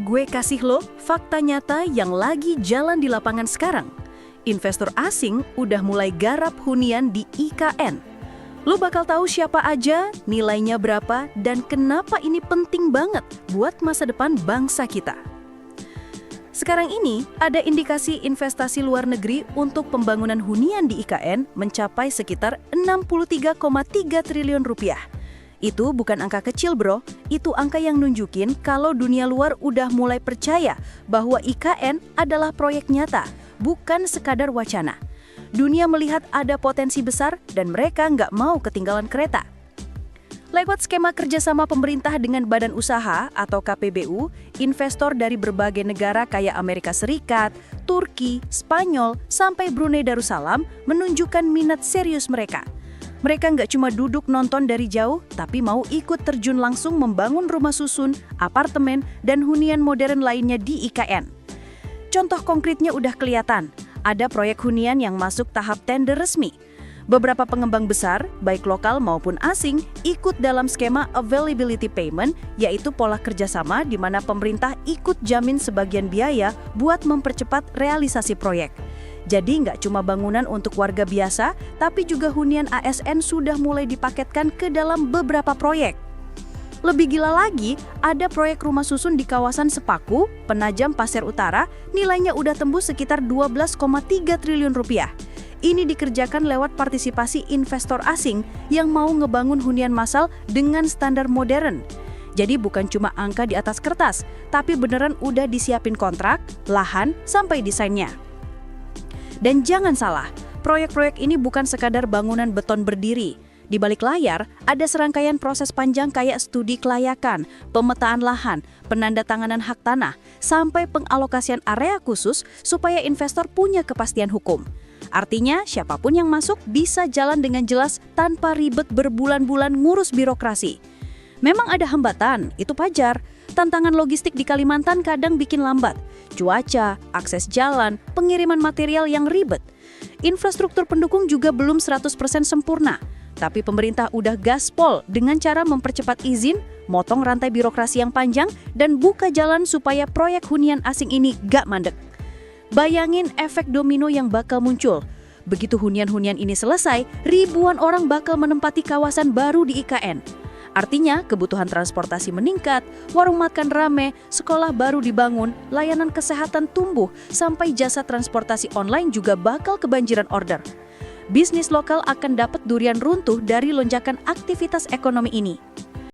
Gue kasih lo fakta nyata yang lagi jalan di lapangan sekarang. Investor asing udah mulai garap hunian di IKN. Lo bakal tahu siapa aja, nilainya berapa, dan kenapa ini penting banget buat masa depan bangsa kita. Sekarang ini, ada indikasi investasi luar negeri untuk pembangunan hunian di IKN mencapai sekitar 63,3 triliun rupiah. Itu bukan angka kecil bro, itu angka yang nunjukin kalau dunia luar udah mulai percaya bahwa IKN adalah proyek nyata, bukan sekadar wacana. Dunia melihat ada potensi besar dan mereka nggak mau ketinggalan kereta. Lewat skema kerjasama pemerintah dengan badan usaha atau KPBU, investor dari berbagai negara kayak Amerika Serikat, Turki, Spanyol, sampai Brunei Darussalam menunjukkan minat serius mereka. Mereka nggak cuma duduk nonton dari jauh, tapi mau ikut terjun langsung membangun rumah susun, apartemen, dan hunian modern lainnya di IKN. Contoh konkretnya udah kelihatan, ada proyek hunian yang masuk tahap tender resmi. Beberapa pengembang besar, baik lokal maupun asing, ikut dalam skema availability payment, yaitu pola kerjasama di mana pemerintah ikut jamin sebagian biaya buat mempercepat realisasi proyek. Jadi nggak cuma bangunan untuk warga biasa, tapi juga hunian ASN sudah mulai dipaketkan ke dalam beberapa proyek. Lebih gila lagi, ada proyek rumah susun di kawasan Sepaku, Penajam Pasir Utara, nilainya udah tembus sekitar 12,3 triliun rupiah. Ini dikerjakan lewat partisipasi investor asing yang mau ngebangun hunian massal dengan standar modern. Jadi bukan cuma angka di atas kertas, tapi beneran udah disiapin kontrak, lahan, sampai desainnya. Dan jangan salah, proyek-proyek ini bukan sekadar bangunan beton berdiri. Di balik layar, ada serangkaian proses panjang kayak studi kelayakan, pemetaan lahan, penandatanganan hak tanah, sampai pengalokasian area khusus supaya investor punya kepastian hukum. Artinya, siapapun yang masuk bisa jalan dengan jelas tanpa ribet berbulan-bulan ngurus birokrasi. Memang ada hambatan, itu wajar. Tantangan logistik di Kalimantan kadang bikin lambat. Cuaca, akses jalan, pengiriman material yang ribet. Infrastruktur pendukung juga belum 100% sempurna. Tapi pemerintah udah gaspol dengan cara mempercepat izin, motong rantai birokrasi yang panjang, dan buka jalan supaya proyek hunian asing ini gak mandek. Bayangin efek domino yang bakal muncul. Begitu hunian-hunian ini selesai, ribuan orang bakal menempati kawasan baru di IKN. Artinya, kebutuhan transportasi meningkat, warung makan rame, sekolah baru dibangun, layanan kesehatan tumbuh, sampai jasa transportasi online juga bakal kebanjiran order. Bisnis lokal akan dapat durian runtuh dari lonjakan aktivitas ekonomi ini.